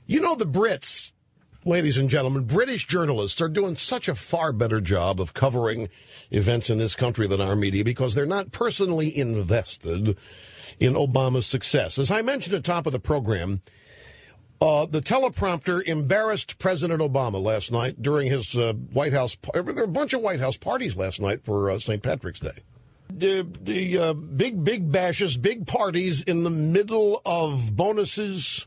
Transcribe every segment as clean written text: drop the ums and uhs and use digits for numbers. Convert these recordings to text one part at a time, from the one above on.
You know, the Brits, ladies and gentlemen, British journalists are doing such a far better job of covering events in this country than our media because they're not personally invested in Obama's success. As I mentioned at the top of the program, the teleprompter embarrassed President Obama last night during his White House. There were a bunch of White House parties last night for St. Patrick's Day. The big bashes, big parties in the middle of bonuses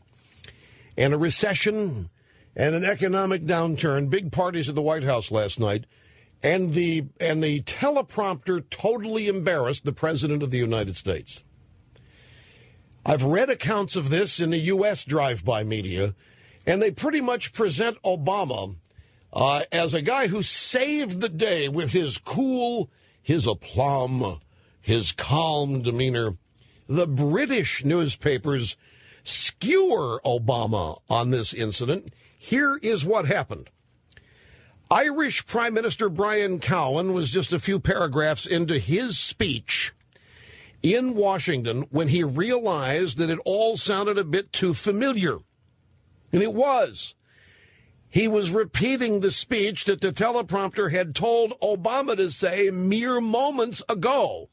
and a recession and an economic downturn. Big parties at the White House last night, and the teleprompter totally embarrassed the President of the United States. I've read accounts of this in the U.S. drive-by media, and they pretty much present Obama as a guy who saved the day with his cool, his aplomb, his calm demeanor. The British newspapers skewer Obama on this incident. Here is what happened. Irish Prime Minister Brian Cowen was just a few paragraphs into his speech in Washington when he realized that it all sounded a bit too familiar. And it was. He was repeating the speech that the teleprompter had told Obama to say mere moments ago.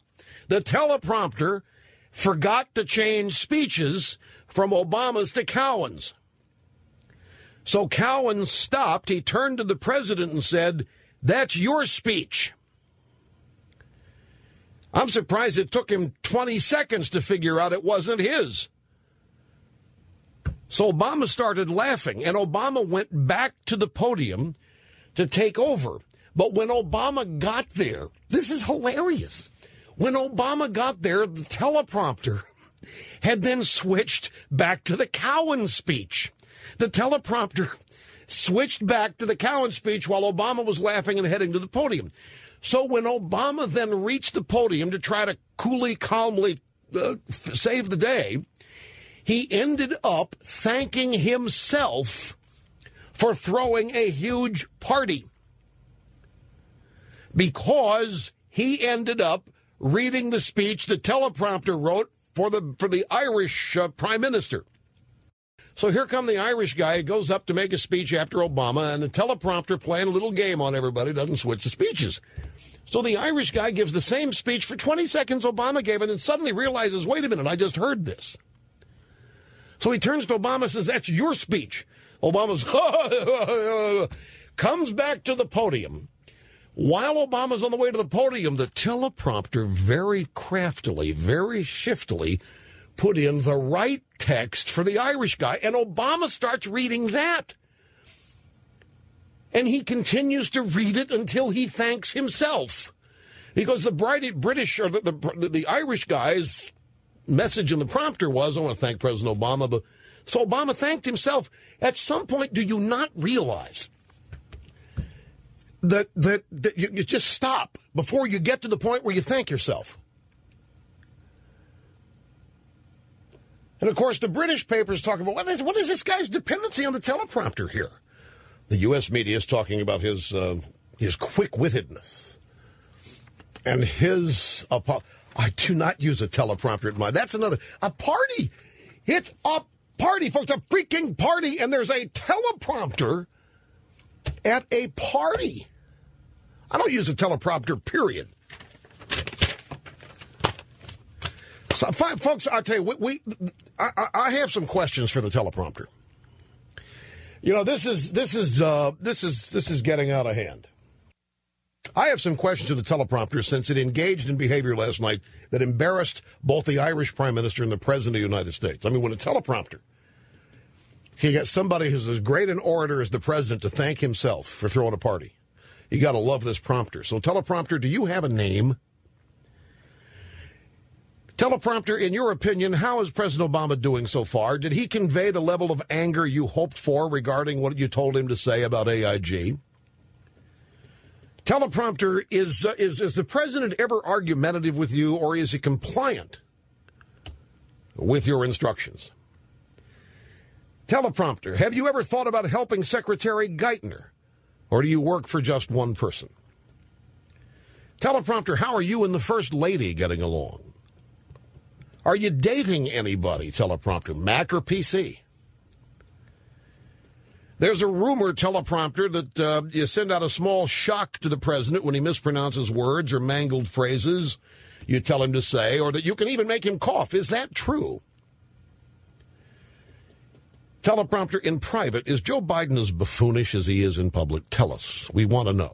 The teleprompter forgot to change speeches from Obama's to Cowen's. So Cowen stopped. He turned to the president and said, "That's your speech." I'm surprised it took him 20 seconds to figure out it wasn't his. So Obama started laughing, and Obama went back to the podium to take over. But when Obama got there, this is hilarious. When Obama got there, the teleprompter had then switched back to the Cowen speech. The teleprompter switched back to the Cowen speech while Obama was laughing and heading to the podium. So when Obama then reached the podium to try to coolly, calmly save the day, he ended up thanking himself for throwing a huge party because he ended up reading the speech the teleprompter wrote for the Irish Prime Minister. So here come the Irish guy, goes up to make a speech after Obama, and the teleprompter playing a little game on everybody, doesn't switch the speeches. So the Irish guy gives the same speech for 20 seconds Obama gave, and then suddenly realizes, wait a minute, I just heard this. So he turns to Obama and says, "That's your speech." Obama's comes back to the podium. While Obama's on the way to the podium, the teleprompter very craftily, very shiftily put in the right text for the Irish guy, and Obama starts reading that. And he continues to read it until he thanks himself. Because the British, or the Irish guy's message in the prompter was, "I want to thank President Obama." But so Obama thanked himself. At some point, do you not realize that you just stop before you get to the point where you thank yourself? And, of course, the British papers talk about, what is this guy's dependency on the teleprompter here? The U.S. media is talking about his quick-wittedness and his... I do not use a teleprompter at mine. That's a party. It's a party, folks, a freaking party, and there's a teleprompter at a party. I don't use a teleprompter, period. So, folks, I'll tell you, I have some questions for the teleprompter. You know, this is getting out of hand. I have some questions to the teleprompter since it engaged in behavior last night that embarrassed both the Irish Prime Minister and the President of the United States. I mean, when a teleprompter, you got somebody who's as great an orator as the President to thank himself for throwing a party. You got to love this prompter. So, teleprompter, do you have a name? Teleprompter, in your opinion, how is President Obama doing so far? Did he convey the level of anger you hoped for regarding what you told him to say about AIG? Teleprompter, is the president ever argumentative with you, or is he compliant with your instructions? Teleprompter, have you ever thought about helping Secretary Geithner, or do you work for just one person? Teleprompter, how are you and the First Lady getting along? Are you dating anybody, teleprompter, Mac or PC? There's a rumor, teleprompter, that you send out a small shock to the president when he mispronounces words or mangled phrases you tell him to say, or that you can even make him cough. Is that true? Teleprompter, in private, is Joe Biden as buffoonish as he is in public? Tell us. We want to know.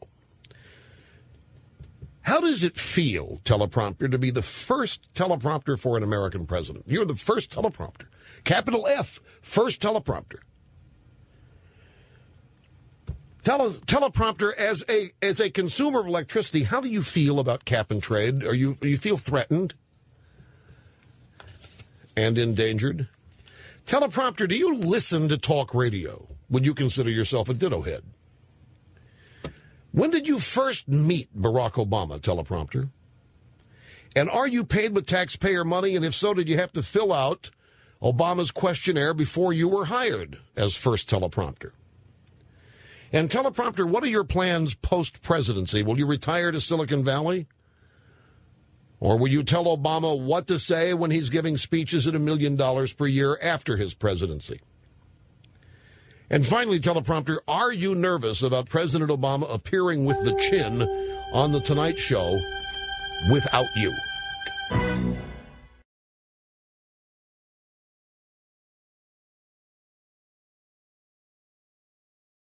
How does it feel, teleprompter, to be the first teleprompter for an American president? You're the first teleprompter. Capital F, first teleprompter. Teleprompter, as a consumer of electricity, how do you feel about cap and trade? You feel threatened and endangered? Teleprompter, do you listen to talk radio? Would you consider yourself a ditto head? When did you first meet Barack Obama, teleprompter? And are you paid with taxpayer money? And if so, did you have to fill out Obama's questionnaire before you were hired as first teleprompter? And teleprompter, what are your plans post-presidency? Will you retire to Silicon Valley? Or will you tell Obama what to say when he's giving speeches at $1 million per year after his presidency? And finally, teleprompter, are you nervous about President Obama appearing with the chin on The Tonight Show without you?